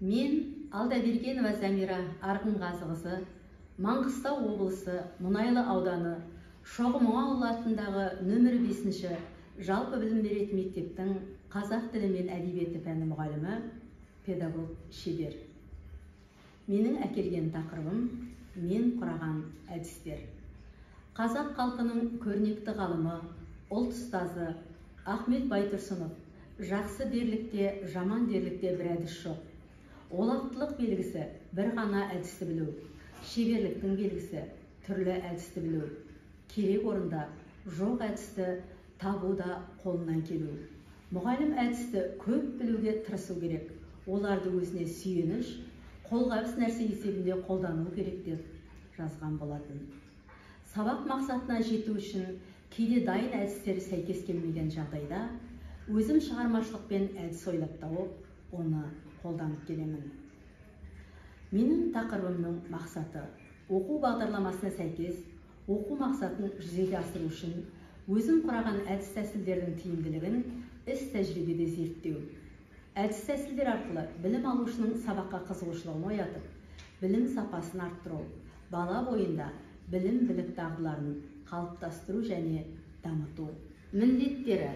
Мен Алдабергенова Замира Арғынғазықызы, Маңғыстау облысы Мұнайлы ауданы Шоғымың ауылатындағы нөмір 5-ші жалпы білім беретін мектептің қазақ тілі мен әдебиеті пәні мұғалімі, педагог шебер. Менің әкелген тақырыбым мен құраған әдістер. Қазақ халқының көрнекті ғалымы, ұлт ұстазы Ахмет Байтұрсынов жақсы дерлікте, жаман дерлікте бір әдіс жоқ. Олақтылық белгісі бір ғана әдісті білу, шеберліктің белгісі түрлі әдісті білу, керек орында жоқ әдісті табуда қолынан келу. Мұғалім әдісті көп білуге тырысу керек, оларды өзіне сүйеніш, қолғабыс нәрсе есебінде қолдану керек деп жазған болатын. Сабақ мақсатына жету үшін кейде дайын әдістері сәйкес келмеген жағдайда өзім шығармашылықпен әдіс ойлап тауып, оны қолданып келемін. Менің тақырыбымның мақсаты оқу бағдарламасына сәйкес оқу мақсатын жүзеге асыру үшін өзім құраған әдіс тәсілдердің тиімділігін іс тәжірибеде зерттеу. Әдіс тәсілдер арқылы білім алушының сабаққа қызығушылығын оятып, білім сапасын арттыру, бала бойында білім білік дағдыларын қалыптастыру және дамыту. Міндеттері: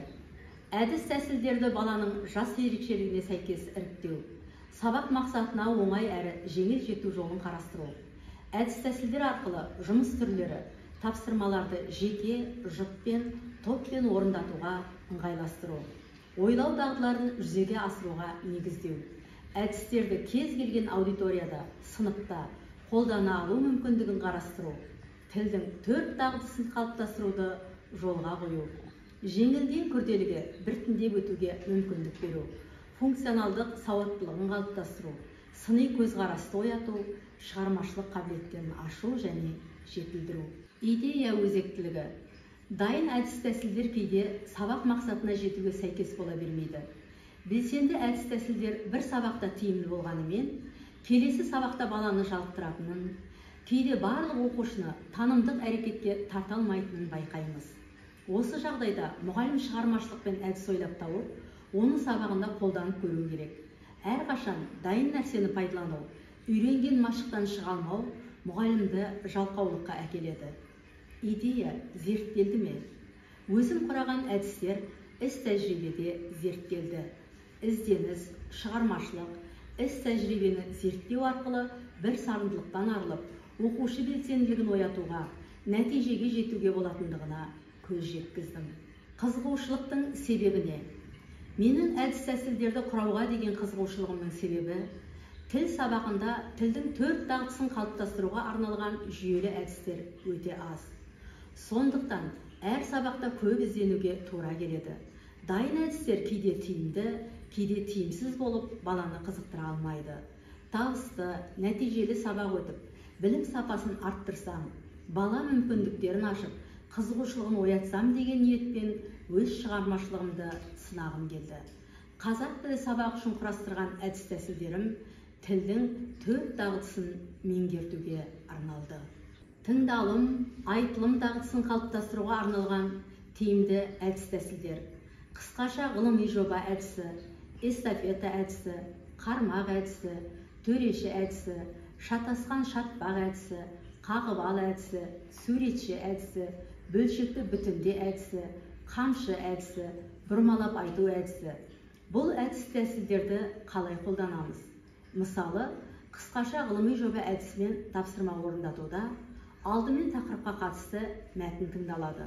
әдіс тәсілдерді баланың жас ерекшелігіне сәйкес іріктеу, сабақ мақсатына оңай әрі жеңіл жету жолын қарастыру. Әдіс тәсілдер арқылы жұмыс түрлері, тапсырмаларды жеке, жұппен, топпен орындатуға ыңғайластыру. Ойлау дағдыларын жүзеге асыруға негіздеу. Әдістерді кез келген аудиторияда, сыныпта қолдана алу мүмкіндігін қарастыру. Тілдің 4 дағдысын қалыптастыруды жолға қою. Жеңілден күрделіге біртіндеп өтуге мүмкіндік беру. Функционалдық сауаттылығын қалыптастыру, сыни көзқарасты ояту, шығармашылық қабілеттерін ашу және жетілдіру. Идея өзектілігі: дайын әдіс тәсілдер кейде сабақ мақсатына жетуге сәйкес бола бермейді. Белсенді әдіс тәсілдер бір сабақта тиімді болғанымен, келесі сабақта баланы жалықтыратынын, кейде барлық оқушыны танымдық әрекетке тарта алмайтынын байқаймыз. Осы жағдайда мұғалім шығармашылықпен әдіс ойлап тауып, оны сабағында қолданып көру керек. Әрқашан дайын нәрсені пайдалану, үйренген машықтан шыға алмау мұғалімді жалқаулыққа әкеледі. Идея зерттелді ме? Өзім құраған әдістер іс тәжірибеде зерттелді. Ізденіс, шығармашылық, іс тәжірибені зерттеу арқылы бір сарындылықтан арылып, оқушы белсенділігін оятуға, нәтижеге жетуге болатындығына көз жеткіздім. Қызығушылықтың себебі не? Менің әдіс тәсілдерді құрауға деген қызығушылығымның себебі тіл сабағында тілдің 4 дағдысын қалыптастыруға арналған жүйелі әдістер өте аз. Сондықтан әр сабақта көп ізденуге тура келеді. Дайын әдістер кейде тиімді, кейде тиімсіз болып, баланы қызықтыра алмайды. Табысты, нәтижелі сабақ өтіп, білім сапасын арттырсам, бала мүмкіндіктерін ашып, қызығушылығын оятсам деген ниетпен өз шығармашылығымды сынағым келді. Қазақ тілі сабақ үшін құрастырған әдіс тәсілдерім тілдің 4 дағдысын меңгертуге арналды. Тыңдалым, айтылым дағдысын қалыптастыруға арналған тиімді әдіс тәсілдер: қысқаша ғылыми жоба әдісі, эстафета әдісі, қармақ әдісі, төреші әдісі, шатасқан шатпақ әдісі, қағып ал әдісі, суретші әдісі, бөлшекті бүтінде әдісі, қамшы әдісі, бұрмалап айту әдісі. Бұл әдіс тәсілдерді қалай қолданамыз? Мысалы, қысқаша ғылыми жоба әдісімен тапсырма орындатуда алдымен тақырыпқа қатысты мәтін тыңдалады.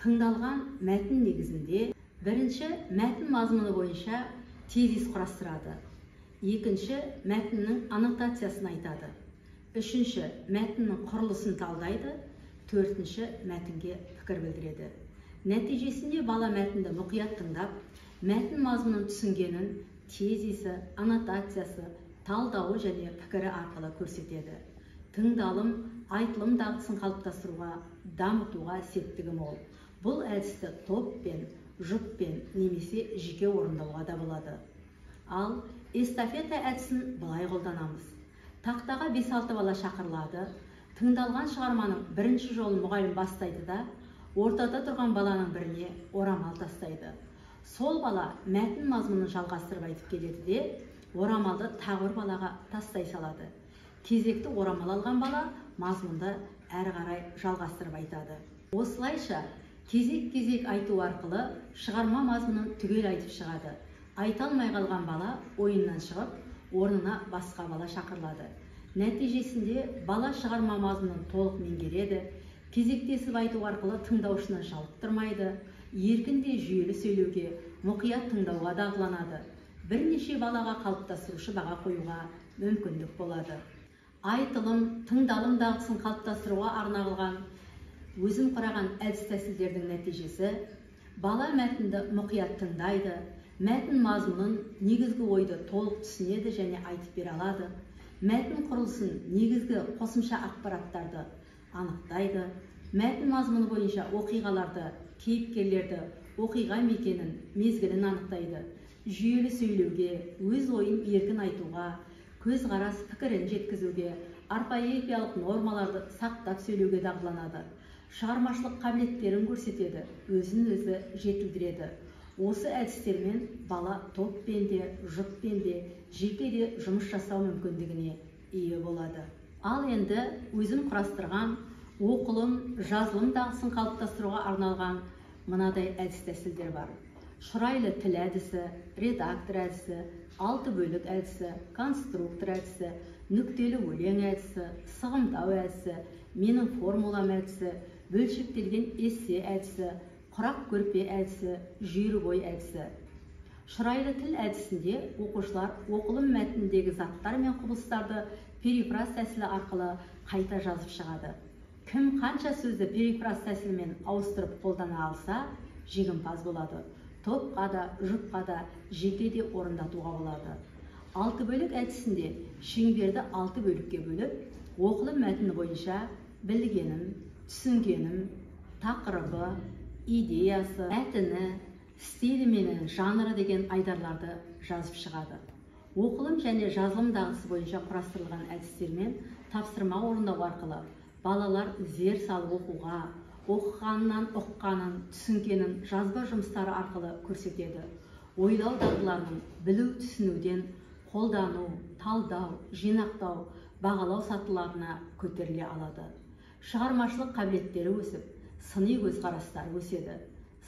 Тыңдалған мәтін негізінде бірінші мәтін мазмұны бойынша тезис құрастырады. Екінші мәтіннің аннотациясын айтады. Үшінші мәтіннің құрылысын талдайды. Төртінші мәтінге пікір білдіреді. Нәтижесінде бала мәтінді мұқият тыңдап, мәтін мазмұнын түсінгенін тезисі, аннотациясы, талдауы және пікірі арқылы көрсетеді. Тыңдалым, айтылым дағдысын қалыптастыруға, дамытуға септігі мол. Бұл әдісті топпен, жұппен немесе жеке орындауға да болады. Ал эстафета әдісін былай қолданамыз. Тақтаға 5-6 бала шақырылады. Тыңдалған шығарманың бірінші жолын мұғалім бастайды да, ортада тұрған баланың біріне орамал тастайды. Сол бала мәтін мазмұнын жалғастырып айтып келеді де, орамалды тағы бір балаға тастай салады. Кезекті орамал алған бала мазмұнды әрі қарай жалғастырып айтады. Осылайша кезек-кезек айту арқылы шығарма мазмұнын түгел айтып шығады. Айта алмай қалған бала ойыннан шығып, орнына басқа бала шақырылады. Нәтижесінде бала шығарма мазмұнын толық меңгереді, кезектесіп айту арқылы тыңдаушыны жалықтырмайды, еркін де жүйелі сөйлеуге, мұқият тыңдауға дағдыланады. Бірнеше балаға қалыптастырушы баға қоюға мүмкіндік болады. Айтылым, тыңдалым дағдысын қалыптастыруға арналған өзім құраған әдіс-тәсілдердің нәтижесі бала мәтінді мұқият тыңдайды, мәтін мазмұнын, негізгі ойды толық түсінеді және айтып бере алады. Мәтін құрылысын, негізгі қосымша ақпараттарды анықтайды. Мәтін мазмұны бойынша оқиғаларды, кейіпкерлерді, оқиға мекенін, мезгілін анықтайды. Жүйелі сөйлеуге, өз ойын еркін айтуға, көзқарас пікірін жеткізуге, орфоэпиялық нормаларды сақтап сөйлеуге дағдыланады. Шығармашылық қабілеттерін көрсетеді, өзін-өзі жетілдіреді. Осы әдістермен бала топпен де, жұппен де, жеке де жұмыс жасау мүмкіндігіне ие болады. Ал енді өзім құрастырған оқылым, жазылым дағдысын қалыптастыруға арналған мынадай әдіс-тәсілдер бар. Шұрайлы тіл әдісі, редактор әдісі, 6 бөлік әдісі, конструктор әдісі, нүктелі өлең әдісі, сығымдау әдісі, менің формулам әдісі, бөлшектелген эссе әдісі, құрақ көрпе әдісі, жүйрік ой әдісі. Шұрайлы тіл әдісінде оқушылар оқылым мәтініндегі заттар мен құбылыстарды перифраз тәсілі арқылы қайта жазып шығады. Кім қанша сөзді перифраз тәсілімен ауыстырып қолдана алса, жеңімпаз болады. Топқа да, жұпқа да, жеке де орындатуға болады. 6 бөлік әдісінде шеңберді 6 бөлікке бөліп, оқылым мәтіні бойынша білгенім, түсінгенім, тақырыбы, идеясы, мәтіні, стилі мен жанры деген айдарларды жазып шығады. Оқылым және жазылым дағдысы бойынша құрастырылған әдістермен тапсырма орындау арқылы балалар зер салып оқуға, оқығанынан ұққанын, түсінгенін жазба жұмыстары арқылы көрсетеді. Ойлау дағдыларының білу түсінуден қолдану, талдау, жинақтау, бағалау сатыларына көтеріле алады. Шығармашылық қабілеттері өсіп, сыни көзқарастары өседі.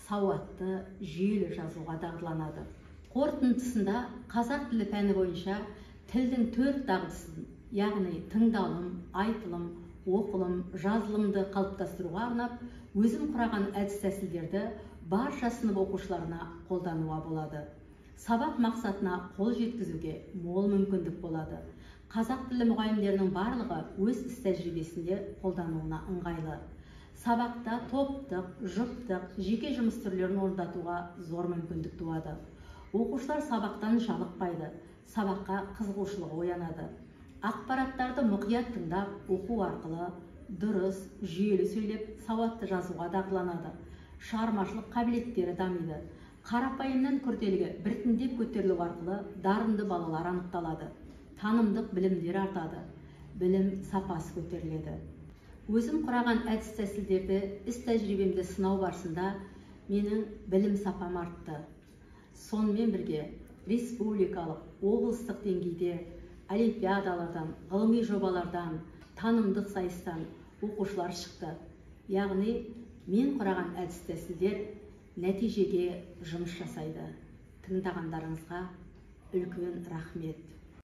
Сауатты, жүйелі жазуға дағдыланады. Қорытындысында қазақ тілі пәні бойынша тілдің 4 дағдысын, яғни тыңдалым, айтылым, оқылым, жазылымды қалыптастыруға арнап, өзім құраған әдіс-тәсілдерді барша сынып оқушыларына қолдануға болады. Сабақ мақсатына қол жеткізуге мол мүмкіндік болады. Қазақ тілі мұғалімдерінің барлығы өз іс тәжірибесінде қолдануына ыңғайлы. Сабақта топтық, жұптық, жеке жұмыс түрлерін орындатуға зор мүмкіндік туады. Оқушылар сабақтан жалықпайды, сабаққа қызығушылығы оянады. Ақпараттарды мұқият тыңдап, оқу арқылы дұрыс, жүйелі сөйлеп, сауатты жазуға дағдыланады. Шығармашылық қабілеттері дамиды. Қарапайымнан күрделіге біртіндеп көтерілу арқылы дарынды балалар анықталады. Танымдық білімдер артады. Білім сапасы көтеріледі. Өзім құраған әдіс-тәсілдерді іс тәжірибемді сынау барысында менің білім сапам артты. Сонымен бірге республикалық, облыстық деңгейде олимпиадалардан, ғылыми жобалардан, танымдық сайыстан оқушылар шықты. Яғни, мен құраған әдіс-тәсілдер нәтижеге жұмыс жасайды. Тыңдағандарыңызға үлкен рахмет.